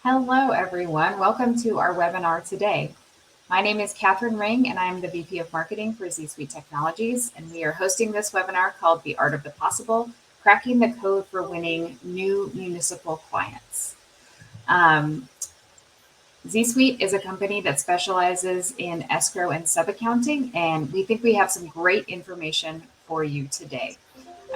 Hello, everyone. Welcome to our webinar today. My name is Catherine Ring, and I'm the VP of Marketing for ZSuite Technologies, and we are hosting this webinar called The Art of the Possible, Cracking the Code for Winning New Municipal Clients. ZSuite is a company that specializes in escrow and sub-accounting, and we think we have some great information for you today.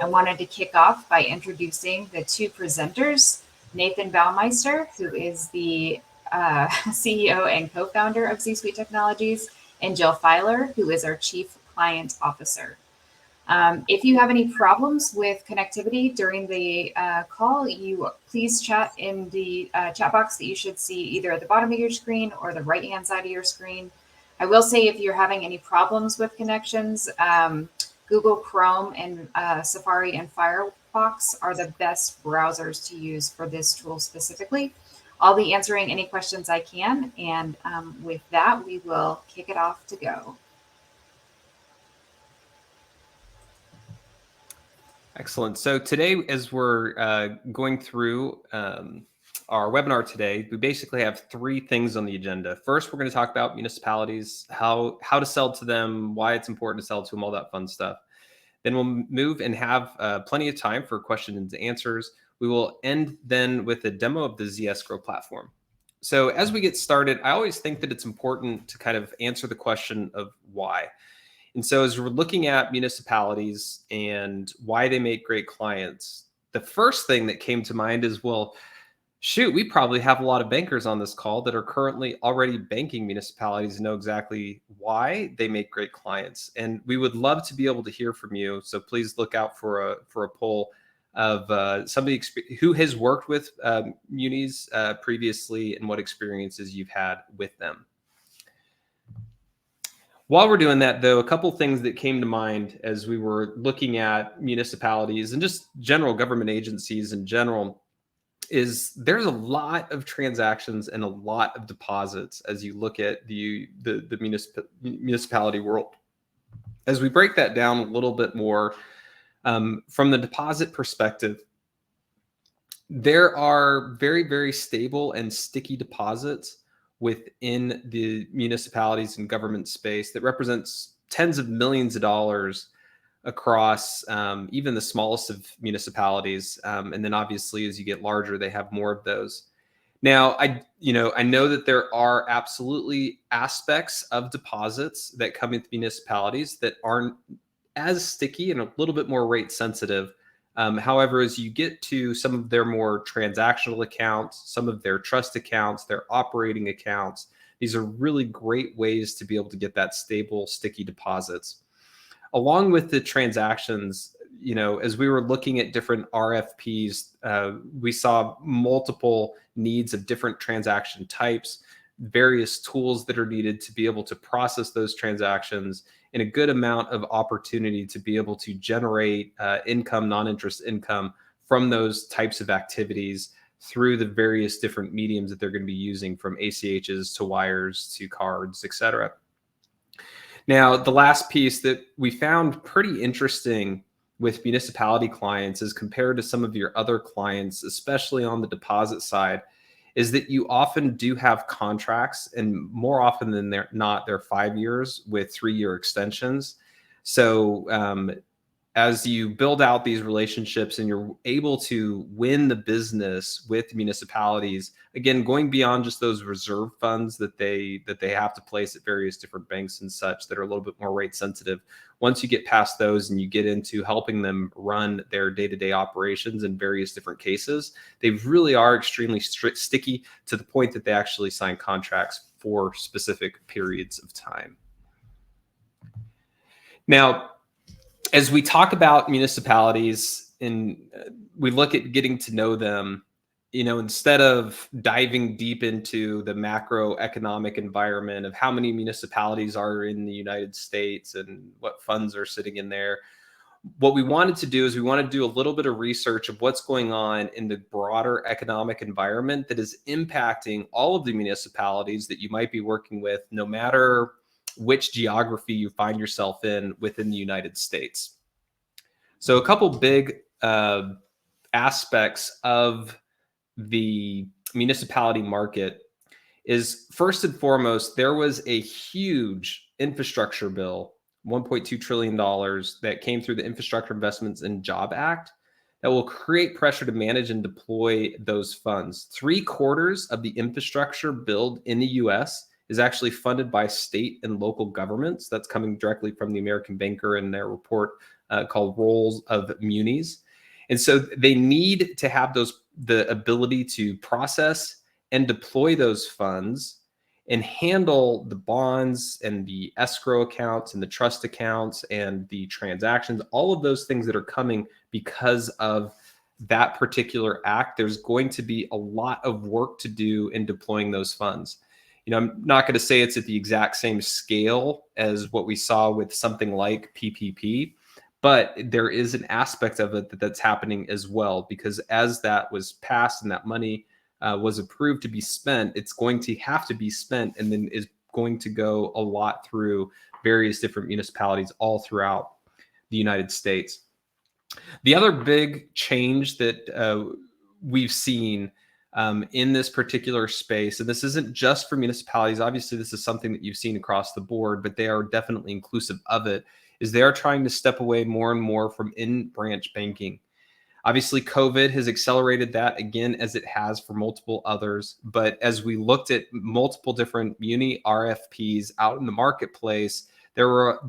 I wanted to kick off by introducing the two presenters, Nathan Baumeister, who is the CEO and co-founder of ZSuite Technologies, and Jill Feiler, who is our Chief Client Officer. If you have any problems with connectivity during the call, please chat in the chat box that you should see either at the bottom of your screen or the right-hand side of your screen. I will say if you're having any problems with connections, Google Chrome and Safari and Firefox are the best browsers to use for this tool specifically. I'll be answering any questions I can, and with that, we will kick it off to go. Excellent. So today, as we're going through our webinar today, we basically have three things on the agenda. First, we're going to talk about municipalities, how to sell to them, why it's important to sell to them, all that fun stuff. Then we'll move and have plenty of time for questions and answers. We will end then with a demo of the ZEscrow platform. So as we get started, I always think that it's important to kind of answer the question of why. And so as we're looking at municipalities and why they make great clients, the first thing that came to mind is, well, shoot, we probably have a lot of bankers on this call that are currently already banking municipalities and know exactly why they make great clients. And we would love to be able to hear from you. So please look out for a poll of somebody who has worked with munis previously and what experiences you've had with them. While we're doing that, though, a couple things that came to mind as we were looking at municipalities and just general government agencies in general is there's a lot of transactions and a lot of deposits as you look at the municipality world. As we break that down a little bit more, from the deposit perspective, there are very, very stable and sticky deposits within the municipalities and government space that represents tens of millions of dollars across even the smallest of municipalities. And then obviously, as you get larger, they have more of those. Now, I know that there are absolutely aspects of deposits that come into municipalities that aren't as sticky and a little bit more rate sensitive. However, as you get to some of their more transactional accounts, some of their trust accounts, their operating accounts, these are really great ways to be able to get that stable, sticky deposits. Along with the transactions, as we were looking at different RFPs, we saw multiple needs of different transaction types, various tools that are needed to be able to process those transactions, and a good amount of opportunity to be able to generate income, non-interest income from those types of activities through the various different mediums that they're going to be using, from ACHs to wires to cards, et cetera. Now, the last piece that we found pretty interesting with municipality clients as compared to some of your other clients, especially on the deposit side, is that you often do have contracts, and more often than not, they're 5 years with 3-year extensions. So as you build out these relationships and you're able to win the business with municipalities, again, going beyond just those reserve funds that they have to place at various different banks and such that are a little bit more rate sensitive. Once you get past those and you get into helping them run their day-to-day operations in various different cases, they really are extremely sticky to the point that they actually sign contracts for specific periods of time. Now, as we talk about municipalities and we look at getting to know them, instead of diving deep into the macroeconomic environment of how many municipalities are in the United States and what funds are sitting in there, what we wanted to do is we wanted to do a little bit of research of what's going on in the broader economic environment that is impacting all of the municipalities that you might be working with, no matter which geography you find yourself in within the United States. So a couple big aspects of the municipality market is, first and foremost, there was a huge infrastructure bill, $1.2 trillion that came through the Infrastructure Investments and Job Act that will create pressure to manage and deploy those funds. 3/4 of the infrastructure build in the US is actually funded by state and local governments. That's coming directly from the American Banker in their report called Roles of Munis. And so they need to have the ability to process and deploy those funds and handle the bonds and the escrow accounts and the trust accounts and the transactions, all of those things that are coming because of that particular act. There's going to be a lot of work to do in deploying those funds. I'm not going to say it's at the exact same scale as what we saw with something like PPP, but there is an aspect of it that's happening as well, because as that was passed and that money was approved to be spent, it's going to have to be spent, and then is going to go a lot through various different municipalities all throughout the United States. The other big change that we've seen in this particular space, and this isn't just for municipalities, obviously this is something that you've seen across the board, but they are definitely inclusive of it, is they are trying to step away more and more from in-branch banking. Obviously, COVID has accelerated that again, as it has for multiple others. But as we looked at multiple different muni RFPs out in the marketplace, there were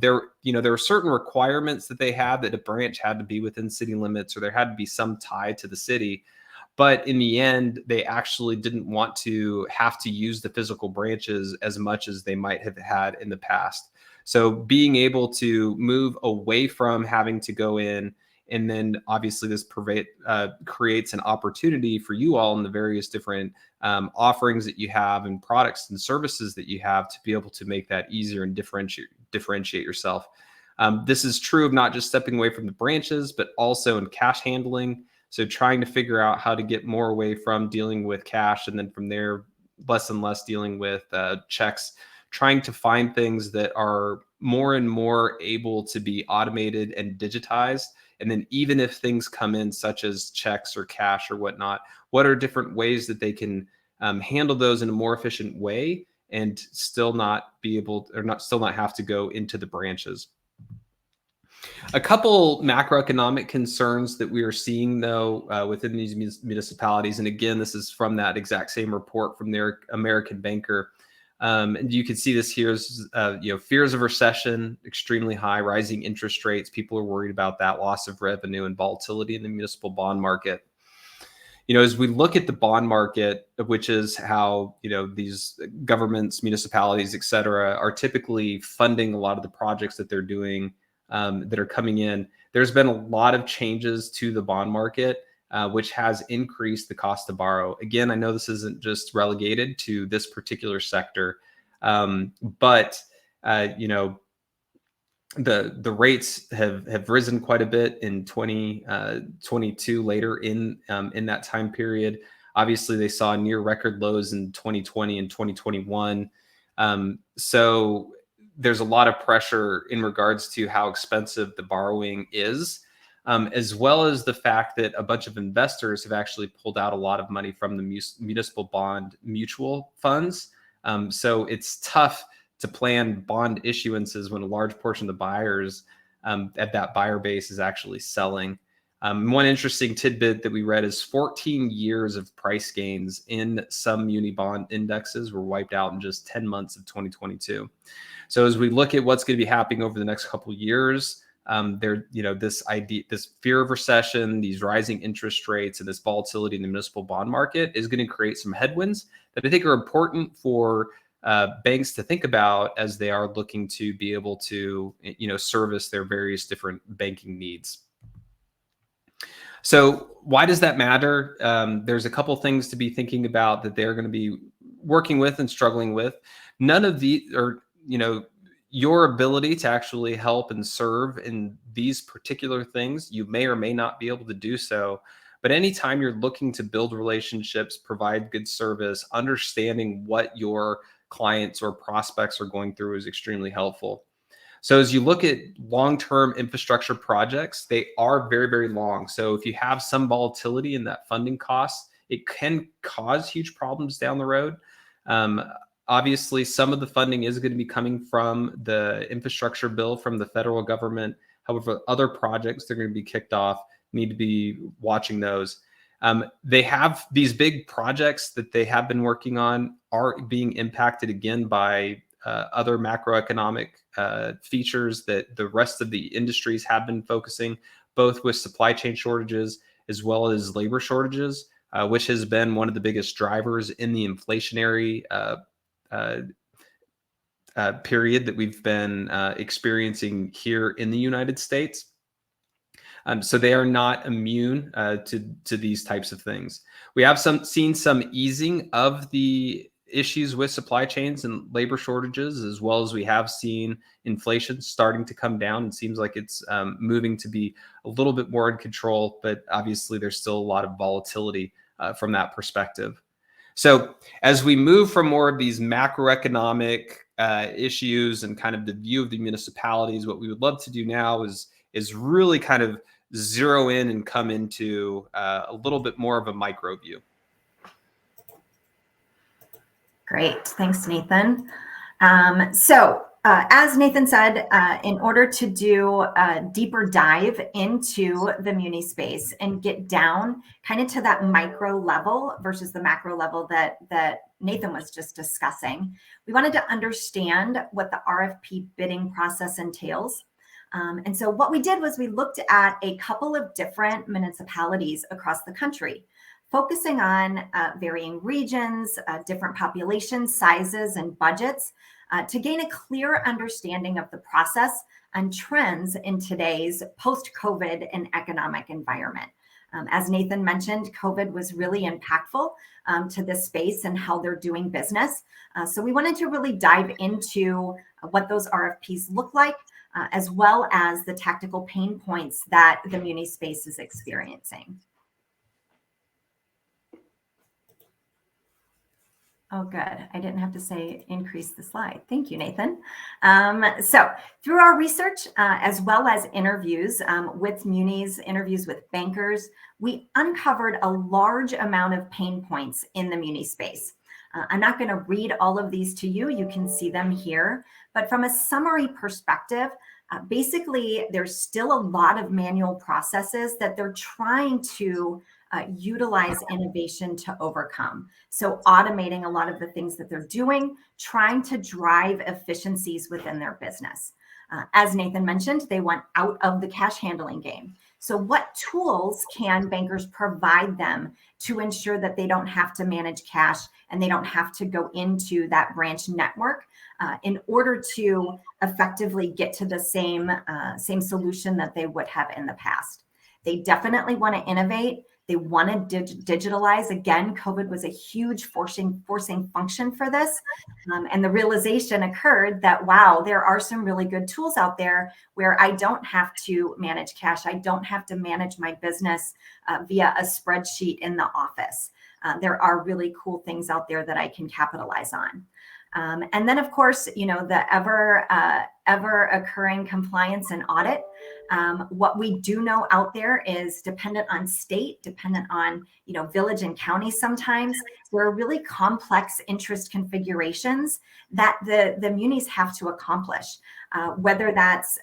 certain requirements that they had, that a branch had to be within city limits, or there had to be some tie to the city. But in the end, they actually didn't want to have to use the physical branches as much as they might have had in the past. So being able to move away from having to go in, and then obviously this creates an opportunity for you all in the various different offerings that you have and products and services that you have to be able to make that easier and differentiate yourself. This is true of not just stepping away from the branches, but also in cash handling. So trying to figure out how to get more away from dealing with cash, and then from there, less and less dealing with checks, trying to find things that are more and more able to be automated and digitized. And then even if things come in, such as checks or cash or whatnot, what are different ways that they can handle those in a more efficient way and still not have to go into the branches. A couple macroeconomic concerns that we are seeing, though, within these municipalities, and again, this is from that exact same report from their American Banker. And you can see this here is, fears of recession, extremely high, rising interest rates. People are worried about that, loss of revenue, and volatility in the municipal bond market. As we look at the bond market, which is how, these governments, municipalities, et cetera, are typically funding a lot of the projects that they're doing, that are coming in, there's been a lot of changes to the bond market, which has increased the cost to borrow. Again, I know this isn't just relegated to this particular sector, but the rates have risen quite a bit in 2022 later in that time period. Obviously, they saw near record lows in 2020 and 2021. So there's a lot of pressure in regards to how expensive the borrowing is, as well as the fact that a bunch of investors have actually pulled out a lot of money from the municipal bond mutual funds. So it's tough to plan bond issuances when a large portion of the buyers at that buyer base is actually selling. One interesting tidbit that we read is 14 years of price gains in some muni bond indexes were wiped out in just 10 months of 2022. So as we look at what's going to be happening over the next couple of years, this fear of recession, these rising interest rates, and this volatility in the municipal bond market is going to create some headwinds that I think are important for banks to think about as they are looking to be able to, service their various different banking needs. So why does that matter? There's a couple things to be thinking about that they're going to be working with and struggling with. None of these are, your ability to actually help and serve in these particular things, you may or may not be able to do so. But anytime you're looking to build relationships, provide good service, understanding what your clients or prospects are going through is extremely helpful. So as you look at long-term infrastructure projects, they are very, very long. So if you have some volatility in that funding cost, it can cause huge problems down the road. Obviously, some of the funding is going to be coming from the infrastructure bill from the federal government. However, other projects that are going to be kicked off, need to be watching those. They have these big projects that they have been working on are being impacted again by other macroeconomic features that the rest of the industries have been focusing, both with supply chain shortages as well as labor shortages, which has been one of the biggest drivers in the inflationary period that we've been experiencing here in the United States. So they are not immune to these types of things. We have seen some easing of the issues with supply chains and labor shortages, as well as we have seen inflation starting to come down. It seems like it's moving to be a little bit more in control, but obviously there's still a lot of volatility from that perspective. So as we move from more of these macroeconomic issues and kind of the view of the municipalities, what we would love to do now is really kind of zero in and come into a little bit more of a micro view. Great, thanks, Nathan. As Nathan said, in order to do a deeper dive into the muni space and get down kind of to that micro level versus the macro level that Nathan was just discussing, we wanted to understand what the RFP bidding process entails. And so what we did was we looked at a couple of different municipalities across the country, focusing on varying regions, different population sizes and budgets, to gain a clear understanding of the process and trends in today's post-COVID and economic environment. As Nathan mentioned, COVID was really impactful to this space and how they're doing business. So we wanted to really dive into what those RFPs look like, as well as the tactical pain points that the muni space is experiencing. Oh, good. I didn't have to say increase the slide. Thank you, Nathan. So through our research, as well as interviews with munis, interviews with bankers, we uncovered a large amount of pain points in the muni space. I'm not going to read all of these to you. You can see them here. But from a summary perspective, basically, there's still a lot of manual processes that they're trying to utilize innovation to overcome. So automating a lot of the things that they're doing, trying to drive efficiencies within their business. As Nathan mentioned, they want out of the cash handling game. So what tools can bankers provide them to ensure that they don't have to manage cash and they don't have to go into that branch network in order to effectively get to the same solution that they would have in the past? They definitely want to innovate. They want to digitalize. Again, COVID was a huge forcing function for this. And the realization occurred that, wow, there are some really good tools out there where I don't have to manage cash. I don't have to manage my business via a spreadsheet in the office. There are really cool things out there that I can capitalize on. And then, of course, the ever occurring compliance and audit. What we do know out there is dependent on state, dependent on, village and county sometimes. There are really complex interest configurations that the munis have to accomplish, whether that's,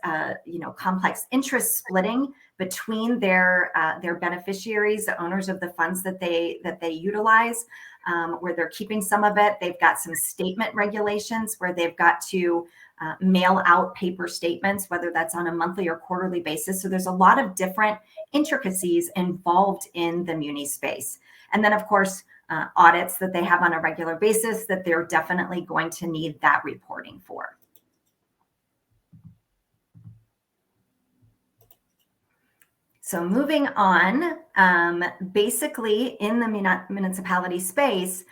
complex interest splitting between their beneficiaries, the owners of the funds that they utilize, where they're keeping some of it. They've got some statement regulations where they've got to mail out paper statements, whether that's on a monthly or quarterly basis. So there's a lot of different intricacies involved in the muni space. And then, of course, audits that they have on a regular basis that they're definitely going to need that reporting for. So moving on, basically in the municipality space,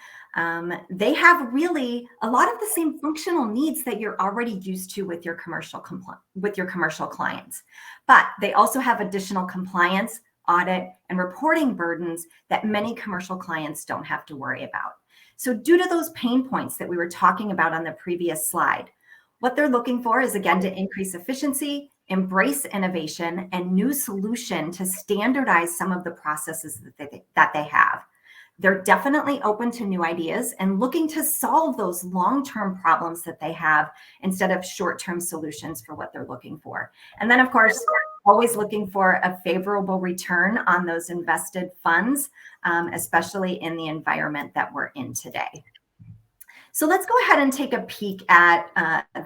they have really a lot of the same functional needs that you're already used to with your commercial clients, but they also have additional compliance, audit, and reporting burdens that many commercial clients don't have to worry about. So due to those pain points that we were talking about on the previous slide, what they're looking for is, again, to increase efficiency, embrace innovation, and new solution to standardize some of the processes that they have. they're definitely open to new ideas and looking to solve those long-term problems that they have instead of short-term solutions for what they're looking for. And then, of course, always looking for a favorable return on those invested funds, especially in the environment that we're in today. So let's go ahead and take a peek at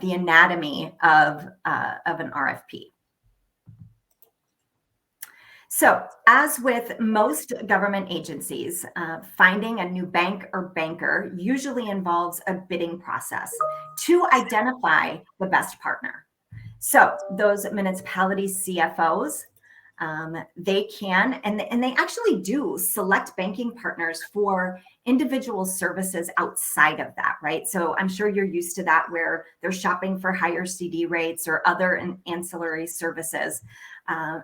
the anatomy of an RFP. So as with most government agencies, finding a new bank or banker usually involves a bidding process to identify the best partner. So those municipalities CFOs, they can, and they actually do select banking partners for individual services outside of that, right? So I'm sure you're used to that where they're shopping for higher CD rates or other ancillary services.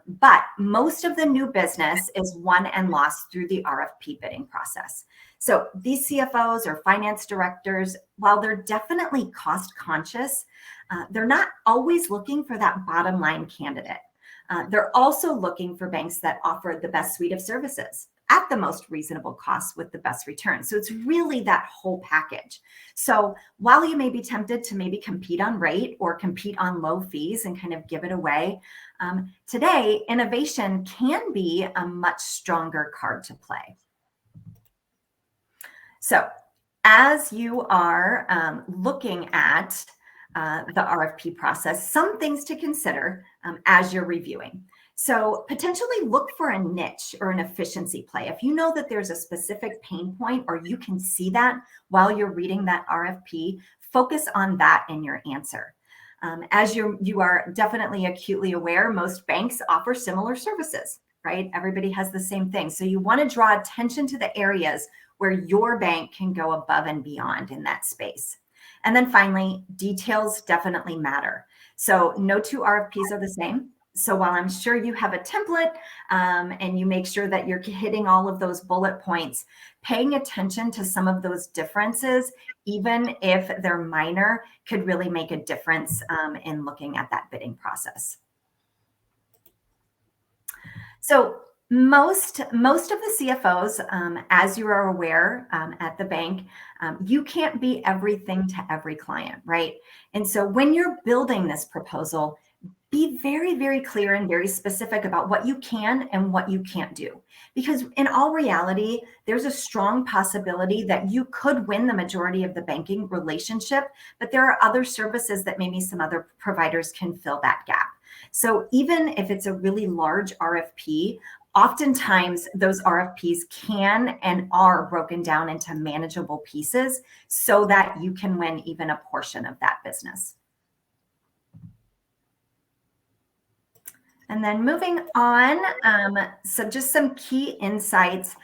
But most of the new business is won and lost through the RFP bidding process. So these CFOs or finance directors, while they're definitely cost conscious, they're not always looking for that bottom line candidate. They're also looking for banks that offer the best suite of services at the most reasonable cost with the best return. So it's really that whole package. So while you may be tempted to maybe compete on rate or compete on low fees and kind of give it away, today innovation can be a much stronger card to play. So as you are looking at the RFP process, some things to consider as you're reviewing. So potentially look for a niche or an efficiency play. If you know that there's a specific pain point or you can see that while you're reading that RFP, focus on that in your answer. As you are definitely acutely aware, most banks offer similar services, right? Everybody has the same thing. So you want to draw attention to the areas where your bank can go above and beyond in that space. And then finally, details definitely matter. So no two RFPs are the same. So while I'm sure you have a template and you make sure that you're hitting all of those bullet points, paying attention to some of those differences, even if they're minor, could really make a difference in looking at that bidding process. So most of the CFOs, as you are aware at the bank, you can't be everything to every client, right? And so when you're building this proposal, be very, very clear and very specific about what you can and what you can't do. Because in all reality, there's a strong possibility that you could win the majority of the banking relationship, but there are other services that maybe some other providers can fill that gap. So even if it's a really large RFP, oftentimes those RFPs can and are broken down into manageable pieces so that you can win even a portion of that business. And then moving on, so just some key insights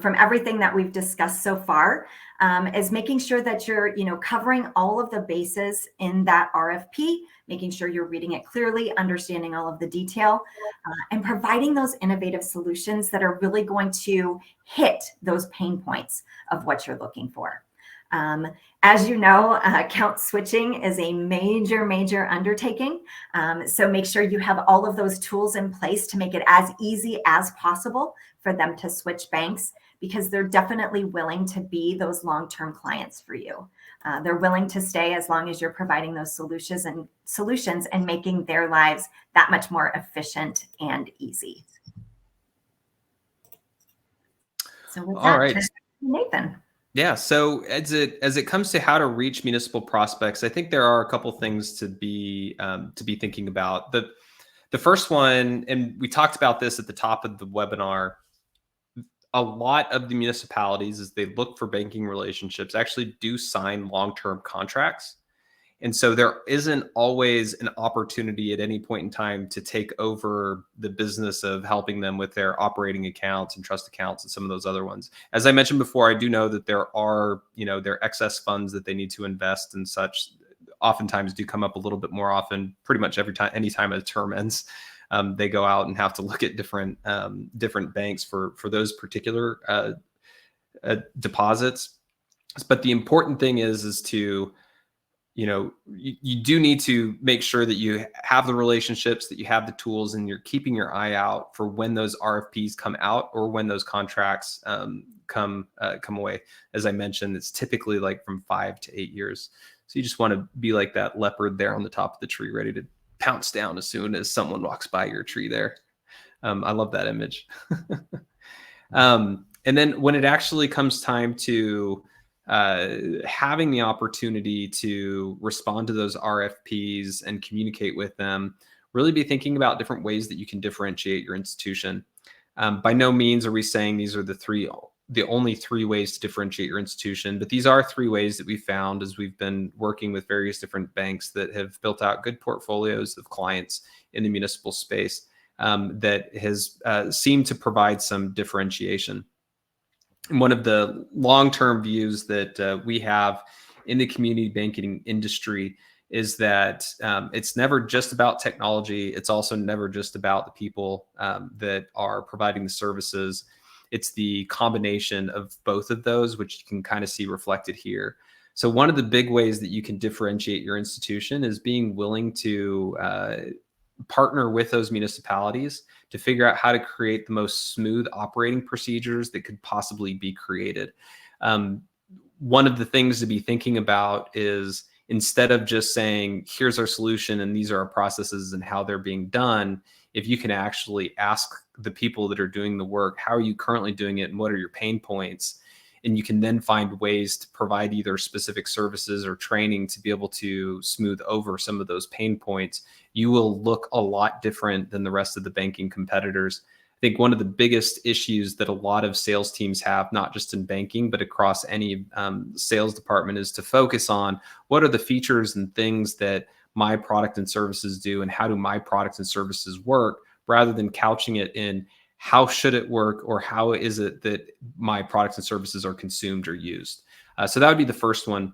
from everything that we've discussed so far is making sure that you're covering all of the bases in that RFP, making sure you're reading it clearly, understanding all of the detail, and providing those innovative solutions that are really going to hit those pain points of what you're looking for. As you know, account switching is a major undertaking. So make sure you have all of those tools in place to make it as easy as possible for them to switch banks, because they're definitely willing to be those long-term clients for you. They're willing to stay as long as you're providing those solutions and making their lives that much more efficient and easy. So with that, right, Nathan. Yeah. So as it comes to how to reach municipal prospects, I think there are a couple things to be thinking about. The first one, and we talked about this at the top of the webinar, a lot of the municipalities, as they look for banking relationships, actually do sign long-term contracts. And so there isn't always an opportunity at any point in time to take over the business of helping them with their operating accounts and trust accounts and some of those other ones. As I mentioned before, I do know that there are, their excess funds that they need to invest and such oftentimes do come up a little bit more often, pretty much anytime a term ends. They go out and have to look at different banks for those particular deposits. But the important thing is to you do need to make sure that you have the relationships, that you have the tools, and you're keeping your eye out for when those RFPs come out or when those contracts come away. As I mentioned, it's typically like from 5 to 8 years. So you just want to be like that leopard there on the top of the tree, ready to pounce down as soon as someone walks by your tree there. I love that image. And then when it actually comes time to having the opportunity to respond to those RFPs and communicate with them, really be thinking about different ways that you can differentiate your institution. By no means are we saying these are the only 3 ways to differentiate your institution, but these are 3 ways that we found as we've been working with various different banks that have built out good portfolios of clients in the municipal space that has seemed to provide some differentiation. And one of the long-term views that we have in the community banking industry is that it's never just about technology. It's also never just about the people that are providing the services. It's the combination of both of those, which you can kind of see reflected here. So one of the big ways that you can differentiate your institution is being willing to partner with those municipalities to figure out how to create the most smooth operating procedures that could possibly be created. One of the things to be thinking about is, instead of just saying, here's our solution and these are our processes and how they're being done, if you can actually ask the people that are doing the work, how are you currently doing it and what are your pain points? And you can then find ways to provide either specific services or training to be able to smooth over some of those pain points. You will look a lot different than the rest of the banking competitors. I think one of the biggest issues that a lot of sales teams have, not just in banking, but across any sales department, is to focus on what are the features and things that my product and services do and how do my products and services work, rather than couching it in how should it work or how is it that my products and services are consumed or used. So that would be the first one.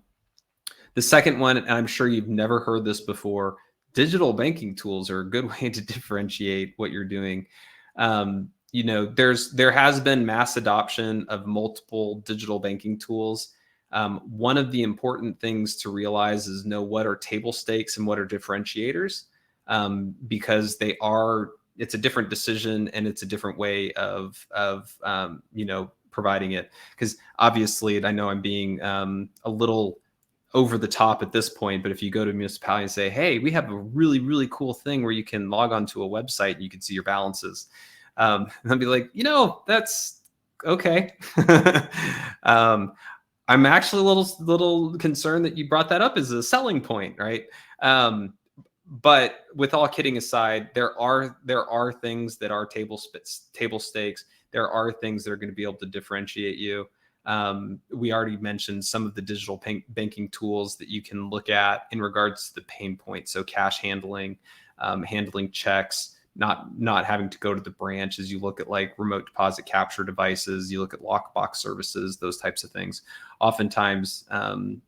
The second one, and I'm sure you've never heard this before, digital banking tools are a good way to differentiate what you're doing. There has been mass adoption of multiple digital banking tools. One of the important things to realize is know what are table stakes and what are differentiators, because it's a different decision and it's a different way of providing it. Because obviously, and I know I'm being a little over the top at this point, but if you go to a municipality and say, hey, we have a really, really cool thing where you can log onto a website and you can see your balances. And I'll be like, that's okay. I'm actually a little concerned that you brought that up as a selling point, right? But with all kidding aside, there are things that are table stakes. There are things that are going to be able to differentiate you. We already mentioned some of the digital banking tools that you can look at in regards to the pain points. So cash handling, handling checks, not having to go to the branch. As you look at like remote deposit capture devices, you look at lockbox services, those types of things oftentimes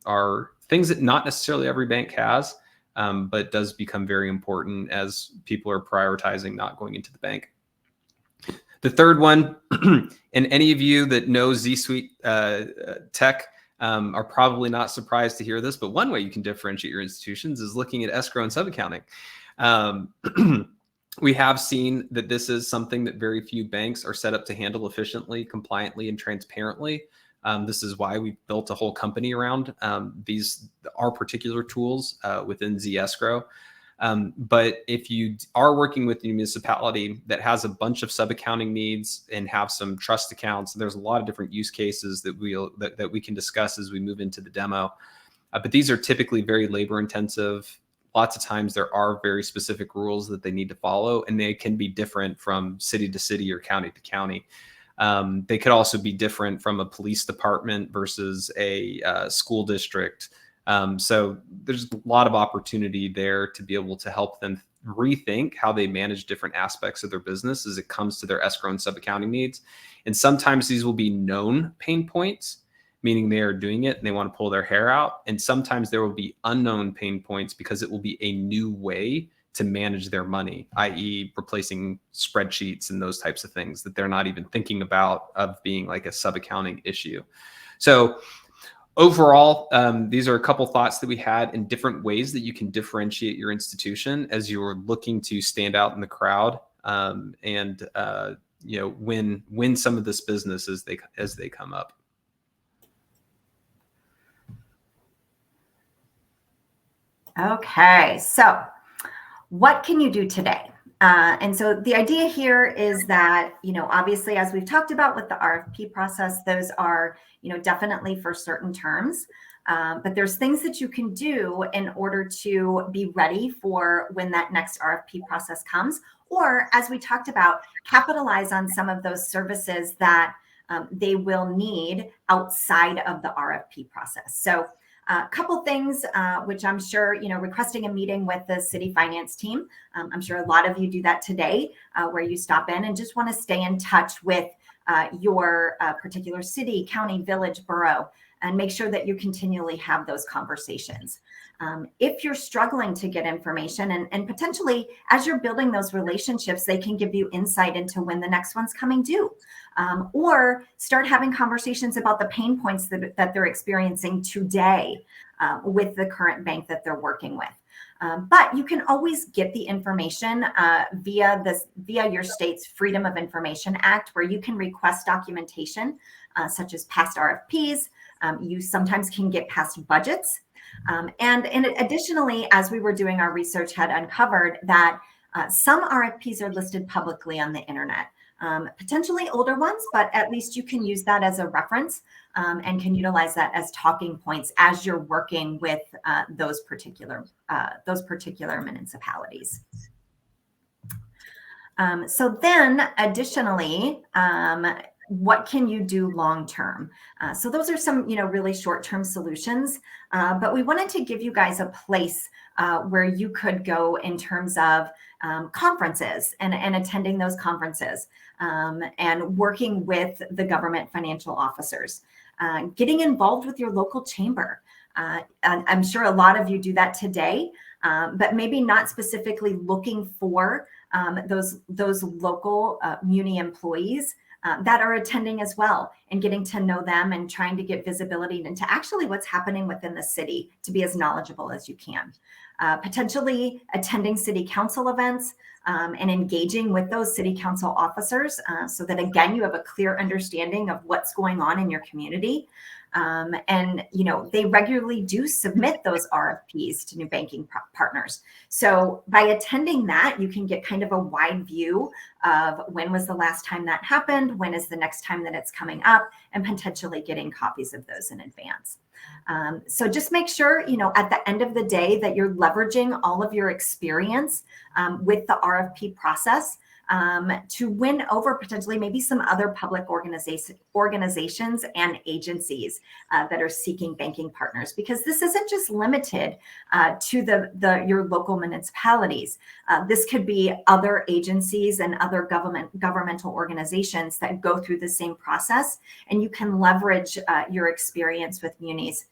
are things that not necessarily every bank has. But does become very important as people are prioritizing not going into the bank. The third one, and any of you that know ZSuite Tech are probably not surprised to hear this, but one way you can differentiate your institutions is looking at escrow and sub-accounting. We have seen that this is something that very few banks are set up to handle efficiently, compliantly, and transparently. This is why we built a whole company around our particular tools within ZEscrow. But if you are working with a municipality that has a bunch of sub-accounting needs and have some trust accounts, there's a lot of different use cases that we can discuss as we move into the demo. But these are typically very labor intensive. Lots of times there are very specific rules that they need to follow, and they can be different from city to city or county to county. They could also be different from a police department versus a school district. So there's a lot of opportunity there to be able to help them rethink how they manage different aspects of their business as it comes to their escrow and sub-accounting needs. And sometimes these will be known pain points, meaning they are doing it and they want to pull their hair out. And sometimes there will be unknown pain points because it will be a new way to manage their money, i.e. replacing spreadsheets and those types of things that they're not even thinking about of being like a sub-accounting issue. So overall, these are a couple thoughts that we had in different ways that you can differentiate your institution as you're looking to stand out in the crowd, and win some of this business as they come up. Okay, so what can you do today? And so the idea here is that, obviously, as we've talked about with the RFP process, those are, definitely for certain terms. But there's things that you can do in order to be ready for when that next RFP process comes, or as we talked about, capitalize on some of those services that they will need outside of the RFP process. So a couple things, which I'm sure, requesting a meeting with the city finance team. I'm sure a lot of you do that today, where you stop in and just want to stay in touch with your particular city, county, village, borough, and make sure that you continually have those conversations. If you're struggling to get information, and potentially as you're building those relationships, they can give you insight into when the next one's coming due, or start having conversations about the pain points that they're experiencing today with the current bank that they're working with. But you can always get the information via your state's Freedom of Information Act, where you can request documentation such as past RFPs. You sometimes can get past budgets. And additionally, as we were doing our research, had uncovered that some RFPs are listed publicly on the internet, potentially older ones, but at least you can use that as a reference and can utilize that as talking points as you're working with those particular municipalities. So then additionally, what can you do long term? So those are some, really short-term solutions, but we wanted to give you guys a place where you could go in terms of conferences and attending those conferences and working with the government financial officers, getting involved with your local chamber. I'm sure a lot of you do that today, but maybe not specifically looking for those local muni employees that are attending as well, and getting to know them and trying to get visibility into actually what's happening within the city to be as knowledgeable as you can. Potentially attending city council events and engaging with those city council officers so that, again, you have a clear understanding of what's going on in your community. And, they regularly do submit those RFPs to new banking partners. So by attending that, you can get kind of a wide view of when was the last time that happened, when is the next time that it's coming up, and potentially getting copies of those in advance. So just make sure, at the end of the day, that you're leveraging all of your experience with the RFP process to win over potentially maybe some other public organizations and agencies that are seeking banking partners, because this isn't just limited to your local municipalities. This could be other agencies and other governmental organizations that go through the same process, and you can leverage your experience with munis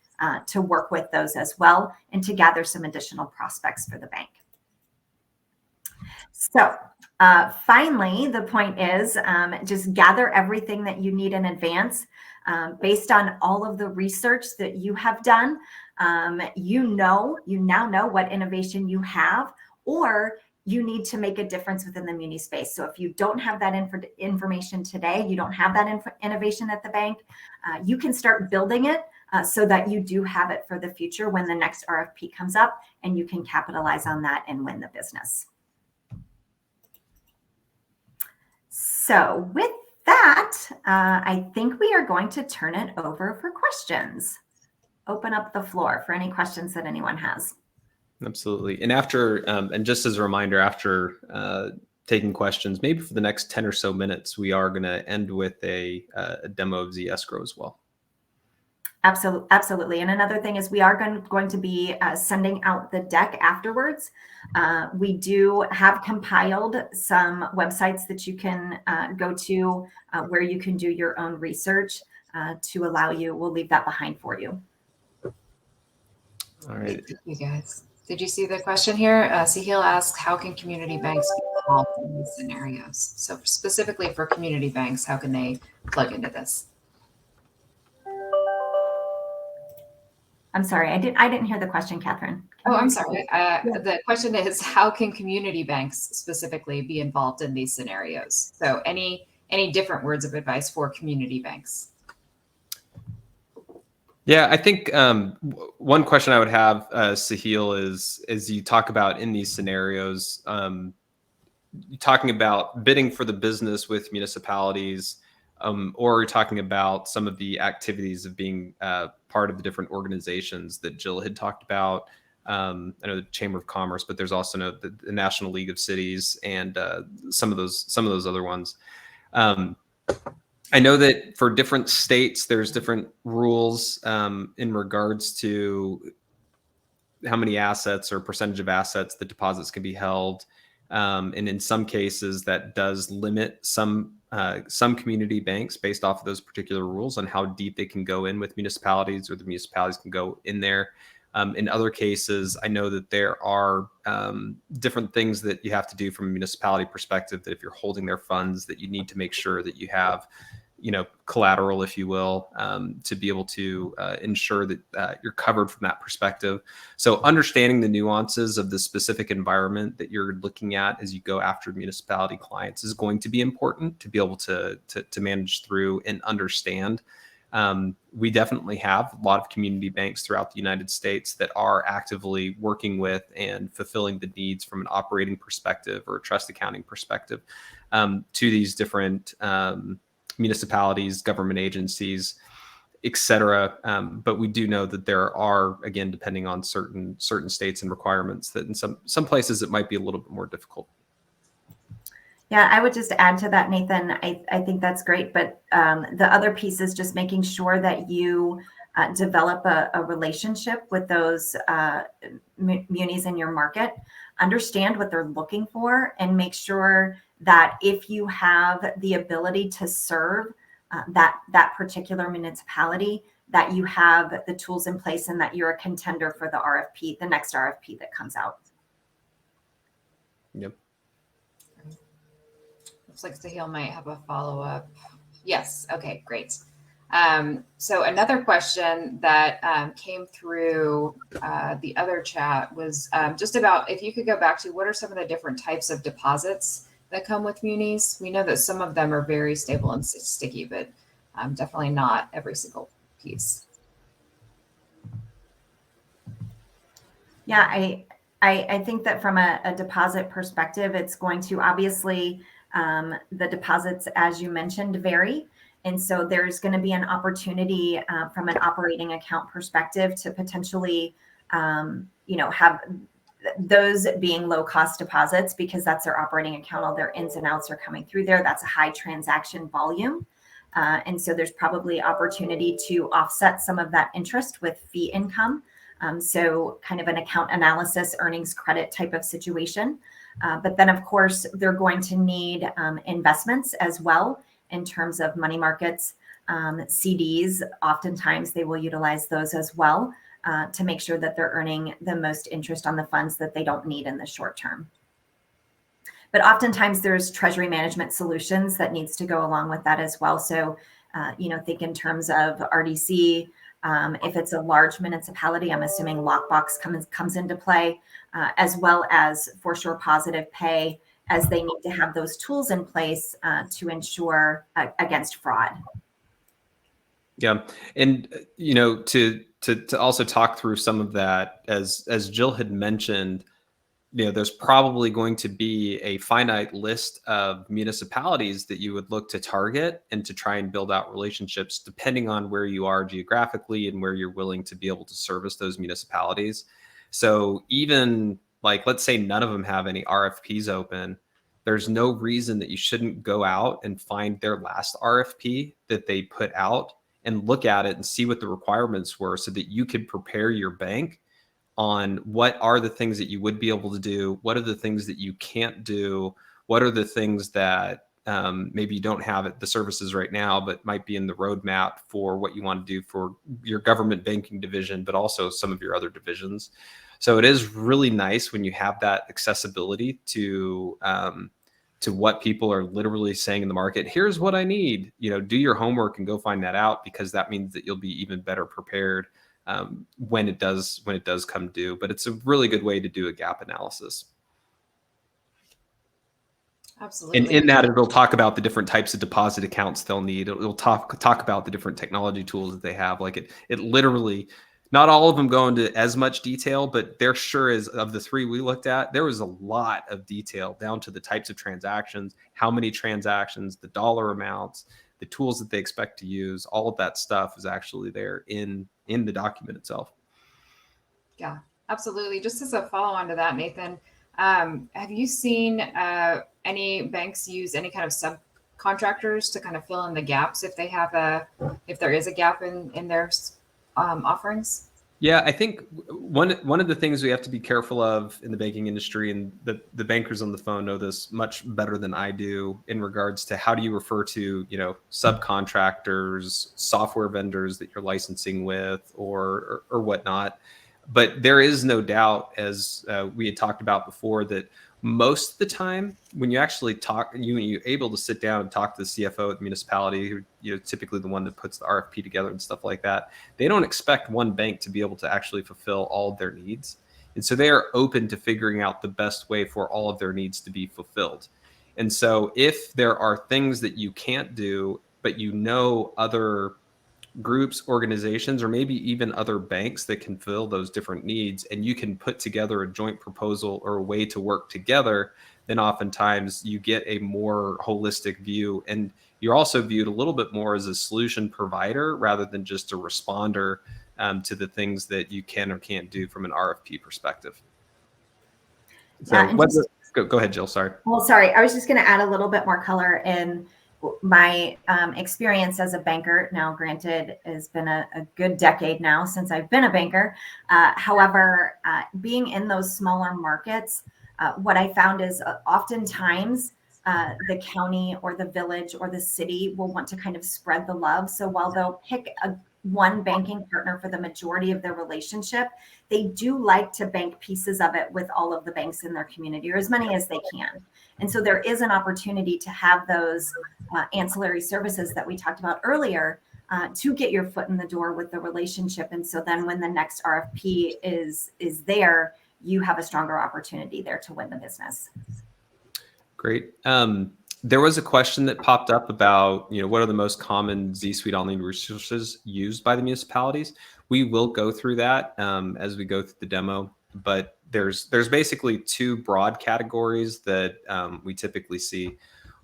to work with those as well and to gather some additional prospects for the bank. So finally, the point is just gather everything that you need in advance based on all of the research that you have done. You now know what innovation you have, or you need to make a difference within the muni space. So if you don't have that information today, you don't have that innovation at the bank, you can start building it so that you do have it for the future when the next RFP comes up, and you can capitalize on that and win the business. So with that, I think we are going to turn it over for questions. Open up the floor for any questions that anyone has. Absolutely. And after, and just as a reminder, after taking questions, maybe for the next 10 or so minutes, we are going to end with a demo of ZEscrow as well. Absolutely. And another thing is we are going to be sending out the deck afterwards. We do have compiled some websites that you can go to where you can do your own research to allow you. We'll leave that behind for you. All right. Thank you, guys. Did you see the question here? Sahil asks, how can community banks be involved in these scenarios? So specifically for community banks, how can they plug into this? I'm sorry, I didn't hear the question, Catherine. Oh, I'm sorry. The question is, how can community banks specifically be involved in these scenarios? So any different words of advice for community banks? Yeah, I think one question I would have, Sahil, is as you talk about in these scenarios, talking about bidding for the business with municipalities, or talking about some of the activities of being part of the different organizations that Jill had talked about. I know the Chamber of Commerce, but there's also the National League of Cities and some of those other ones. I know that for different states, there's different rules in regards to how many assets or percentage of assets the deposits can be held. And in some cases, that does limit some community banks based off of those particular rules on how deep they can go in with municipalities, or the municipalities can go in there. In other cases, I know that there are different things that you have to do from a municipality perspective, that if you're holding their funds, that you need to make sure that you have, collateral, if you will, to be able to ensure that you're covered from that perspective. So understanding the nuances of the specific environment that you're looking at as you go after municipality clients is going to be important to be able to manage through and understand. We definitely have a lot of community banks throughout the United States that are actively working with and fulfilling the needs from an operating perspective or a trust accounting perspective to these different municipalities, government agencies, et cetera. But we do know that there are, again, depending on certain states and requirements, that in some places it might be a little bit more difficult. Yeah, I would just add to that, Nathan. I think that's great. But the other piece is just making sure that you develop a relationship with those munis in your market, understand what they're looking for, and make sure that if you have the ability to serve that particular municipality, that you have the tools in place and that you're a contender for the RFP, the next RFP that comes out. Yep. Looks like Sahil might have a follow-up. Yes. Okay, great. So another question that came through the other chat was just about if you could go back to what are some of the different types of deposits that come with munis. We know that some of them are very stable and sticky, but definitely not every single piece. Yeah, I think that from a deposit perspective, it's going to obviously the deposits, as you mentioned, vary. And so there's going to be an opportunity from an operating account perspective to potentially, have those being low cost deposits because that's their operating account. All their ins and outs are coming through there. That's a high transaction volume. And so there's probably opportunity to offset some of that interest with fee income. So kind of an account analysis, earnings credit type of situation. But then, of course, they're going to need investments as well in terms of money markets, CDs. Oftentimes, they will utilize those as well to make sure that they're earning the most interest on the funds that they don't need in the short term. But oftentimes, there's treasury management solutions that needs to go along with that as well. So, think in terms of RDC. If it's a large municipality, I'm assuming lockbox comes into play, as well as for sure positive pay, as they need to have those tools in place to ensure against fraud. Yeah, and to also talk through some of that, as Jill had mentioned, there's probably going to be a finite list of municipalities that you would look to target and to try and build out relationships depending on where you are geographically and where you're willing to be able to service those municipalities. So even like, let's say none of them have any RFPs open, there's no reason that you shouldn't go out and find their last RFP that they put out and look at it and see what the requirements were so that you could prepare your bank on what are the things that you would be able to do, what are the things that you can't do, what are the things that maybe you don't have at the services right now, but might be in the roadmap for what you want to do for your government banking division, but also some of your other divisions. So it is really nice when you have that accessibility to what people are literally saying in the market. Here's what I need. Do your homework and go find that out, because that means that you'll be even better prepared when it does come due. But it's a really good way to do a gap analysis. Absolutely. And in that, it'll talk about the different types of deposit accounts they'll need. It'll talk about the different technology tools that they have. Like it literally, not all of them go into as much detail, but there sure is. Of the three we looked at, there was a lot of detail down to the types of transactions, how many transactions, the dollar amounts, the tools that they expect to use. All of that stuff is actually there in the document itself. Yeah, absolutely. Just as a follow on to that, Nathan, have you seen any banks use any kind of subcontractors to kind of fill in the gaps if there is a gap in their offerings? Yeah, I think one of the things we have to be careful of in the banking industry, and the bankers on the phone know this much better than I do, in regards to how do you refer to, subcontractors, software vendors that you're licensing with, or whatnot. But there is no doubt, as we had talked about before, that most of the time when you actually talk, you're able to sit down and talk to the CFO at the municipality, who typically the one that puts the RFP together and stuff like that. They don't expect one bank to be able to actually fulfill all of their needs. And so they are open to figuring out the best way for all of their needs to be fulfilled. And so if there are things that you can't do, but other groups, organizations, or maybe even other banks that can fill those different needs, and you can put together a joint proposal or a way to work together, then oftentimes you get a more holistic view, and you're also viewed a little bit more as a solution provider rather than just a responder to the things that you can or can't do from an RFP perspective. So go ahead, Jill. Sorry. Well, sorry. I was just going to add a little bit more color in my experience as a banker. Now, granted, it's been a good decade now since I've been a banker. However, being in those smaller markets, what I found is oftentimes the county or the village or the city will want to kind of spread the love. So while they'll pick one banking partner for the majority of their relationship, they do like to bank pieces of it with all of the banks in their community, or as many as they can. And so there is an opportunity to have those ancillary services that we talked about earlier to get your foot in the door with the relationship. And so then when the next RFP is there, you have a stronger opportunity there to win the business. Great. There was a question that popped up about, what are the most common ZSuite online resources used by the municipalities? We will go through that as we go through the demo, but there's basically two broad categories that we typically see.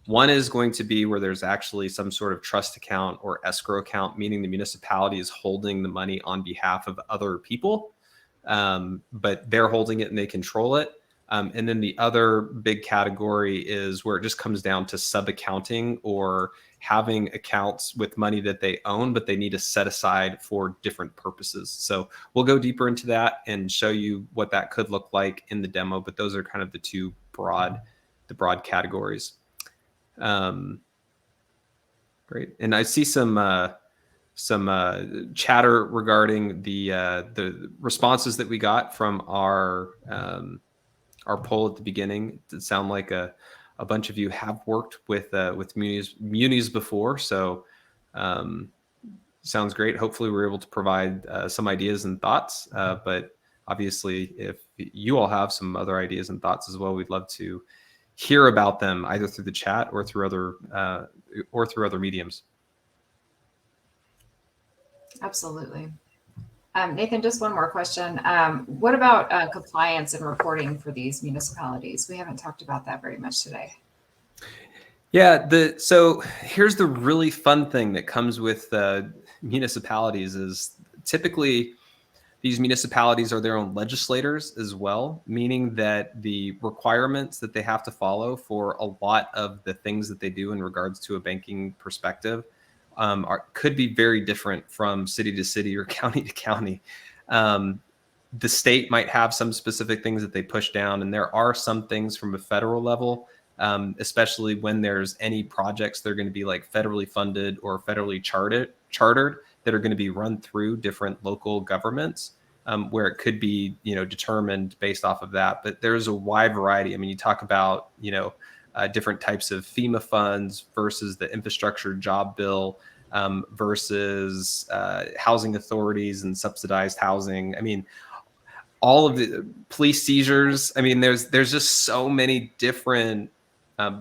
One is going to be where there's actually some sort of trust account or escrow account, meaning the municipality is holding the money on behalf of other people, but they're holding it and they control it. And then the other big category is where it just comes down to sub-accounting, or having accounts with money that they own, but they need to set aside for different purposes. So we'll go deeper into that and show you what that could look like in the demo, but those are kind of the broad categories. Great. And I see some chatter regarding the responses that we got from our poll at the beginning. It sound like a bunch of you have worked with munis before, so sounds great. Hopefully we're able to provide some ideas and thoughts, but obviously if you all have some other ideas and thoughts as well, we'd love to hear about them either through the chat or through other mediums. Absolutely. Nathan, just one more question. What about compliance and reporting for these municipalities? We haven't talked about that very much today. Yeah, so here's the really fun thing that comes with municipalities is typically these municipalities are their own legislators as well, meaning that the requirements that they have to follow for a lot of the things that they do in regards to a banking perspective could be very different from city to city or county to county. The state might have some specific things that they push down, and there are some things from a federal level, especially when there's any projects that are going to be like federally funded or federally chartered that are going to be run through different local governments, where it could be determined based off of that. But there's a wide variety. I mean, you talk about different types of FEMA funds versus the infrastructure job bill. versus housing authorities and subsidized housing. I mean, all of the police seizures. I mean, there's just so many different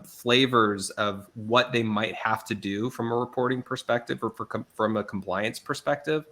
flavors of what they might have to do from a reporting perspective or from a compliance perspective,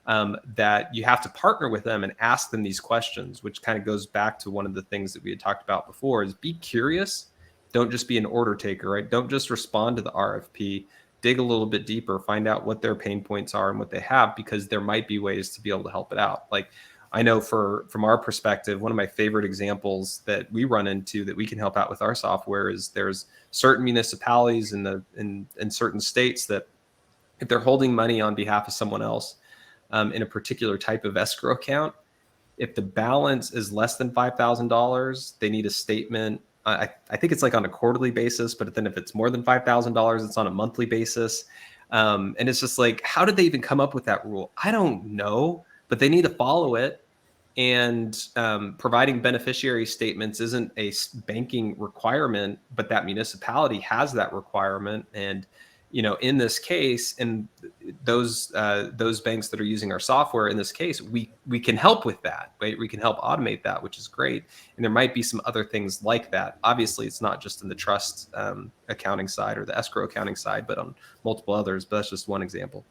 that you have to partner with them and ask them these questions, which kind of goes back to one of the things that we had talked about before, is be curious. Don't just be an order taker, right? Don't just respond to the RFP. Dig a little bit deeper, find out what their pain points are and what they have, because there might be ways to be able to help it out. Like, I know from our perspective, one of my favorite examples that we run into that we can help out with our software is there's certain municipalities in certain states that if they're holding money on behalf of someone else in a particular type of escrow account, if the balance is less than $5,000, they need a statement. I think it's like on a quarterly basis, but then if it's more than $5,000, it's on a monthly basis. And it's just like, how did they even come up with that rule? I don't know, but they need to follow it. And providing beneficiary statements isn't a banking requirement, but that municipality has that requirement. And, in this case, and those banks that are using our software, in this case, we can help with that, right? We can help automate that, which is great. And there might be some other things like that. Obviously, it's not just in the trust accounting side or the escrow accounting side, but on multiple others. But that's just one example.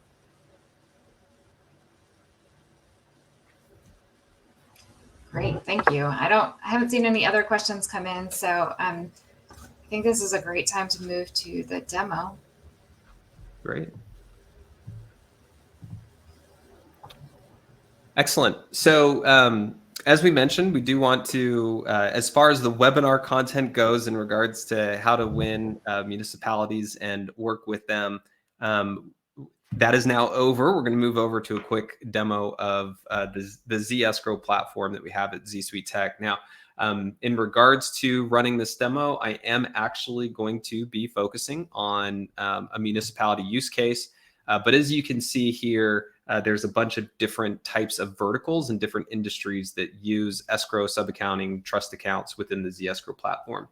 Great, thank you. I haven't seen any other questions come in, so I think this is a great time to move to the demo. Great. Excellent. So as we mentioned, we do want to, as far as the webinar content goes in regards to how to win municipalities and work with them, that is now over. We're going to move over to a quick demo of the ZEscrow platform that we have at ZSuite Tech. Now, in regards to running this demo, I am actually going to be focusing on a municipality use case. But as you can see here, there's a bunch of different types of verticals and different industries that use escrow, sub-accounting, trust accounts within the ZEscrow platform.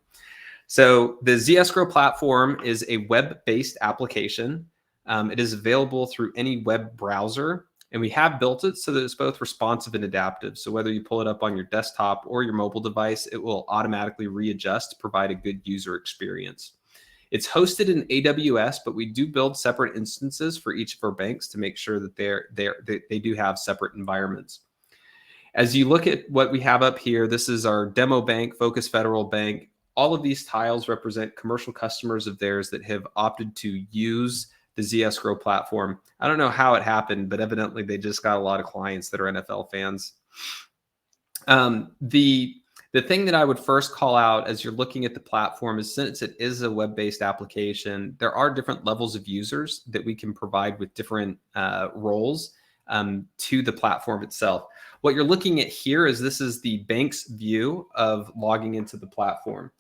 So the ZEscrow platform is a web-based application. It is available through any web browser, and we have built it so that it's both responsive and adaptive. So whether you pull it up on your desktop or your mobile device, it will automatically readjust to provide a good user experience. It's hosted in AWS, but we do build separate instances for each of our banks to make sure that they do have separate environments. As you look at what we have up here, this is our demo bank, Focus Federal Bank. All of these tiles represent commercial customers of theirs that have opted to use the ZEscrow platform. I don't know how it happened, but evidently they just got a lot of clients that are NFL fans. The thing that I would first call out as you're looking at the platform is, since it is a web-based application, there are different levels of users that we can provide with different roles to the platform itself. What you're looking at here is this is the bank's view of logging into the platform.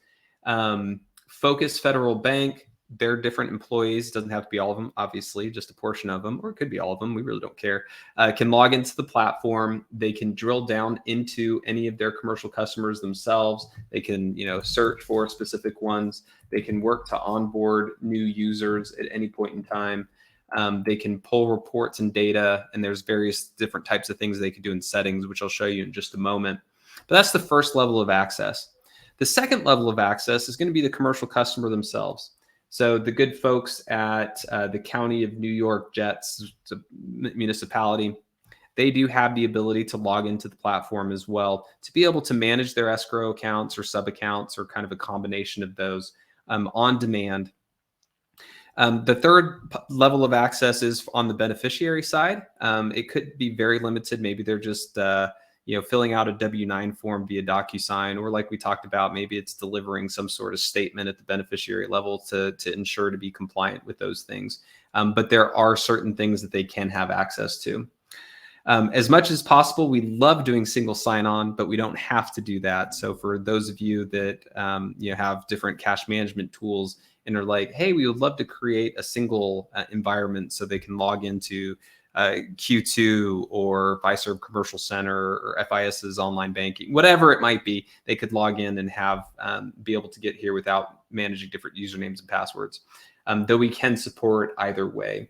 Focus Federal Bank, their different employees, doesn't have to be all of them, obviously, just a portion of them, or it could be all of them, we really don't care, can log into the platform. They can drill down into any of their commercial customers themselves. They can, search for specific ones. They can work to onboard new users at any point in time. They can pull reports and data, and there's various different types of things they can do in settings, which I'll show you in just a moment. But that's the first level of access. The second level of access is going to be the commercial customer themselves. So the good folks at the County of New York Jets, it's a municipality, they do have the ability to log into the platform as well to be able to manage their escrow accounts or sub-accounts, or kind of a combination of those on demand. The third level of access is on the beneficiary side. It could be very limited. Maybe they're just filling out a W-9 form via DocuSign, or like we talked about, maybe it's delivering some sort of statement at the beneficiary level to ensure to be compliant with those things. But there are certain things that they can have access to. As much as possible, we love doing single sign-on, but we don't have to do that. So for those of you that have different cash management tools and are like, hey, we would love to create a single environment so they can log into Q2 or Fiserv Commercial Center or FIS's online banking, whatever it might be, they could log in and have be able to get here without managing different usernames and passwords, though we can support either way.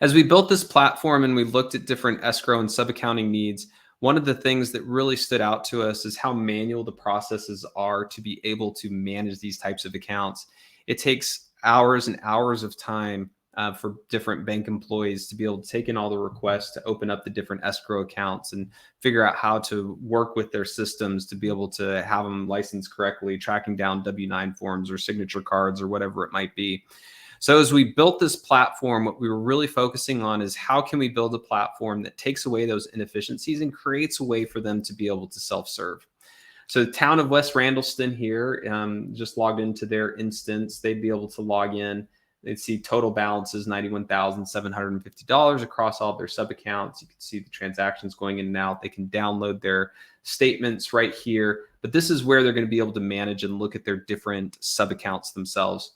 As we built this platform and we looked at different escrow and sub-accounting needs, one of the things that really stood out to us is how manual the processes are to be able to manage these types of accounts. It takes hours and hours of time for different bank employees to be able to take in all the requests to open up the different escrow accounts and figure out how to work with their systems to be able to have them licensed correctly, tracking down W-9 forms or signature cards or whatever it might be. So as we built this platform, what we were really focusing on is how can we build a platform that takes away those inefficiencies and creates a way for them to be able to self-serve. So the town of West Randallston here just logged into their instance. They'd be able to log in. They'd see total balances, $91,750 across all of their sub-accounts. You can see the transactions going in and out. They can download their statements right here. But this is where they're going to be able to manage and look at their different sub-accounts themselves.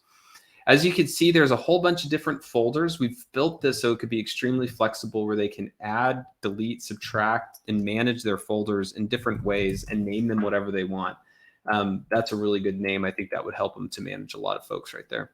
As you can see, there's a whole bunch of different folders. We've built this so it could be extremely flexible where they can add, delete, subtract, and manage their folders in different ways and name them whatever they want. That's a really good name. I think that would help them to manage a lot of folks right there.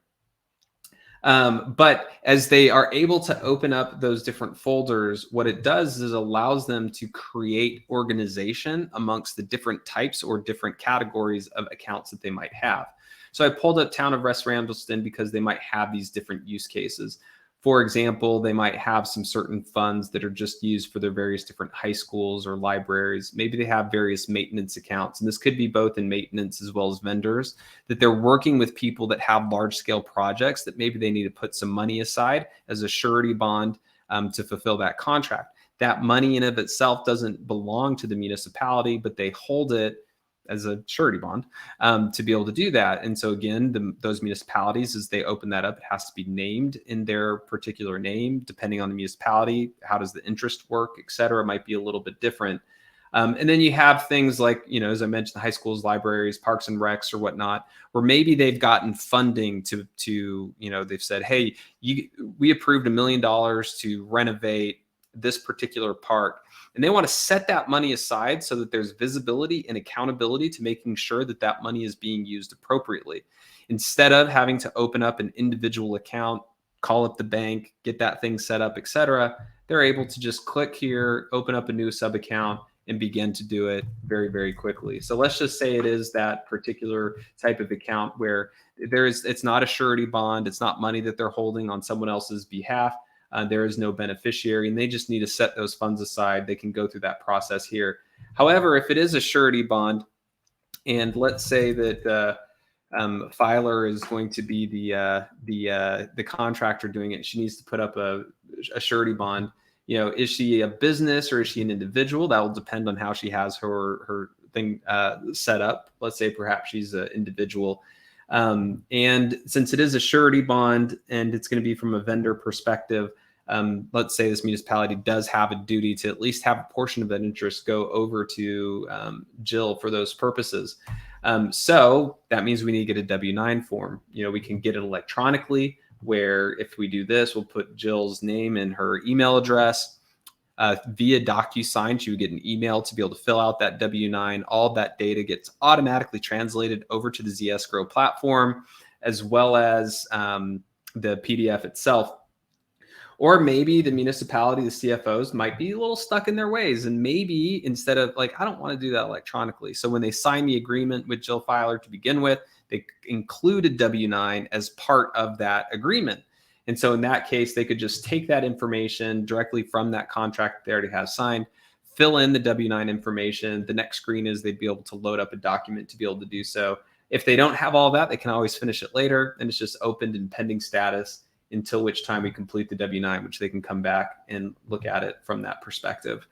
But as they are able to open up those different folders, what it does is allows them to create organization amongst the different types or different categories of accounts that they might have. So I pulled up town of West Randallston because they might have these different use cases. For example, they might have some certain funds that are just used for their various different high schools or libraries. Maybe they have various maintenance accounts, and this could be both in maintenance as well as vendors, that they're working with people that have large scale projects that maybe they need to put some money aside as a surety bond to fulfill that contract. That money in of itself doesn't belong to the municipality, but they hold it as a surety bond to be able to do that. And so again, those municipalities, as they open that up, it has to be named in their particular name, depending on the municipality. How does the interest work, et cetera, might be a little bit different. And then you have things like, as I mentioned, high schools, libraries, parks and recs or whatnot, where maybe they've gotten funding to they've said, hey, we approved $1 million to renovate this particular park. And they want to set that money aside so that there's visibility and accountability to making sure that that money is being used appropriately. Instead of having to open up an individual account, call up the bank, get that thing set up, et cetera, they're able to just click here, open up a new sub account, and begin to do it very, very quickly. So let's just say it is that particular type of account where it's not a surety bond, it's not money that they're holding on someone else's behalf. There is no beneficiary, and they just need to set those funds aside. They can go through that process here. However, if it is a surety bond, and let's say that Feiler is going to be the contractor doing it, she needs to put up a surety bond. Is she a business or is she an individual? That will depend on how she has her thing set up. Let's say perhaps she's an individual. And since it is a surety bond and it's going to be from a vendor perspective, let's say this municipality does have a duty to at least have a portion of that interest go over to Jill for those purposes. So that means we need to get a W-9 form. We can get it electronically, where if we do this, we'll put Jill's name and her email address. Via DocuSign, she would get an email to be able to fill out that W-9. All that data gets automatically translated over to the ZScrow platform, as well as the PDF itself. Or maybe the municipality, the CFOs, might be a little stuck in their ways. And maybe instead of I don't want to do that electronically. So when they sign the agreement with Jill Feiler to begin with, they included W-9 as part of that agreement. And so in that case, they could just take that information directly from that contract they already have signed, fill in the W-9 information. The next screen is they'd be able to load up a document to be able to do so. If they don't have all that, they can always finish it later, and it's just opened in pending status until which time we complete the W-9, which they can come back and look at it from that perspective.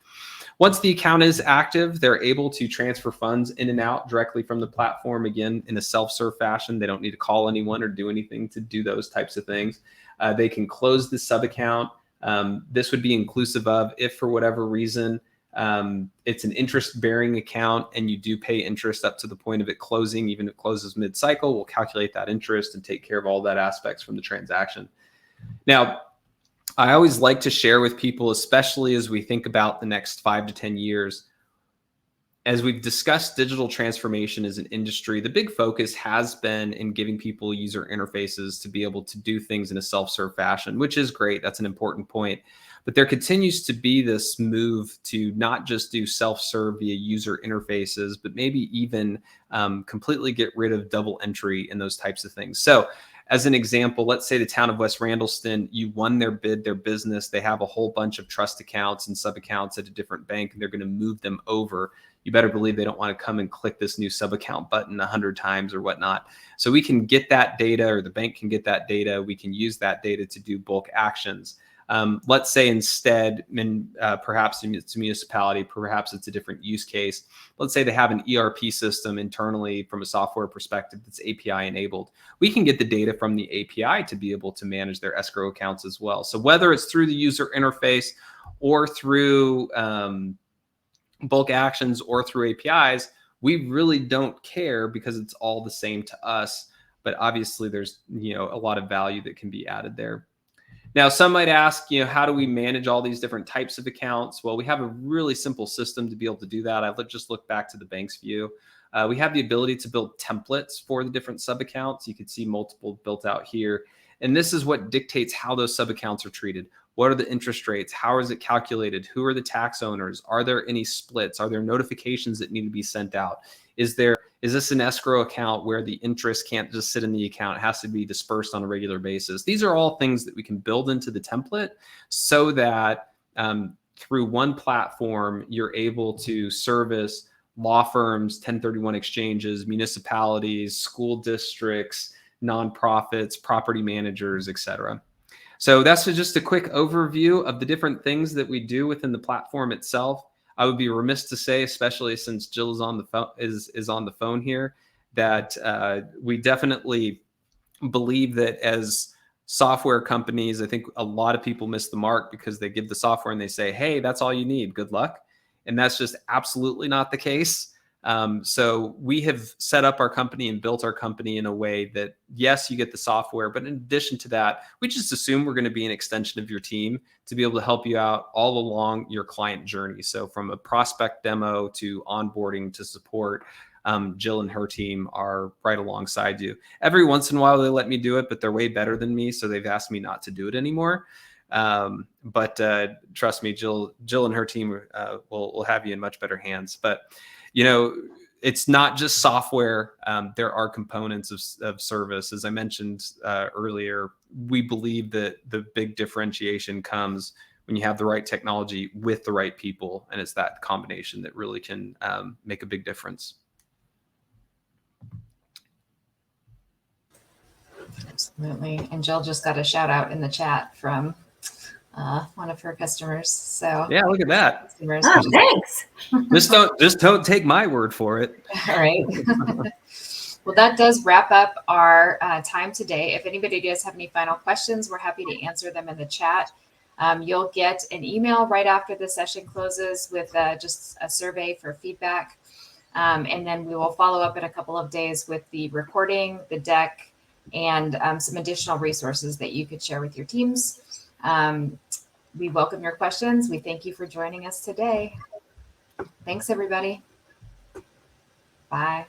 Once the account is active, they're able to transfer funds in and out directly from the platform, again, in a self-serve fashion. They don't need to call anyone or do anything to do those types of things. They can close the sub account. This would be inclusive of if for whatever reason it's an interest-bearing account and you do pay interest up to the point of it closing. Even if it closes mid-cycle, we'll calculate that interest and take care of all that aspects from the transaction. Now, I always like to share with people, especially as we think about the next 5 to 10 years, as we've discussed digital transformation as an industry, the big focus has been in giving people user interfaces to be able to do things in a self-serve fashion, which is great. That's an important point. But there continues to be this move to not just do self-serve via user interfaces, but maybe even completely get rid of double entry in those types of things. So as an example, let's say the town of West Randallston, you won their bid, their business. They have a whole bunch of trust accounts and sub accounts at a different bank, and they're going to move them over. You better believe they don't want to come and click this new sub account button 100 times or whatnot. So we can get that data, or the bank can get that data. We can use that data to do bulk actions. Let's say instead, perhaps it's a municipality, perhaps it's a different use case. Let's say they have an ERP system internally from a software perspective that's API enabled. We can get the data from the API to be able to manage their escrow accounts as well. So whether it's through the user interface or through bulk actions or through APIs, we really don't care because it's all the same to us. But obviously there's, a lot of value that can be added there. Now, some might ask, how do we manage all these different types of accounts? Well, we have a really simple system to be able to do that. I've just looked back to the bank's view. We have the ability to build templates for the different sub accounts. You can see multiple built out here. And this is what dictates how those sub accounts are treated. What are the interest rates? How is it calculated? Who are the tax owners? Are there any splits? Are there notifications that need to be sent out? Is this an escrow account where the interest can't just sit in the account? It has to be dispersed on a regular basis. These are all things that we can build into the template so that through one platform, you're able to service law firms, 1031 exchanges, municipalities, school districts, nonprofits, property managers, et cetera. So that's just a quick overview of the different things that we do within the platform itself. I would be remiss to say, especially since Jill is on the phone, is on the phone here, that we definitely believe that as software companies, I think a lot of people miss the mark because they give the software and they say, hey, that's all you need. Good luck. And that's just absolutely not the case. So we have set up our company and built our company in a way that, yes, you get the software, but in addition to that, we just assume we're going to be an extension of your team to be able to help you out all along your client journey. So from a prospect demo to onboarding to support, Jill and her team are right alongside you. Every once in a while, they let me do it, but they're way better than me. So they've asked me not to do it anymore. But trust me, Jill and her team will have you in much better hands. But it's not just software. There are components of service. As I mentioned earlier, we believe that the big differentiation comes when you have the right technology with the right people. And it's that combination that really can make a big difference. Absolutely. And Jill just got a shout out in the chat from one of her customers. So yeah, look at that. Oh, thanks. Just don't take my word for it. All right. Well, that does wrap up our time today. If anybody does have any final questions, we're happy to answer them in the chat. You'll get an email right after the session closes with just a survey for feedback. And then we will follow up in a couple of days with the recording, the deck, and some additional resources that you could share with your teams. We welcome your questions. We thank you for joining us today. Thanks, everybody. Bye.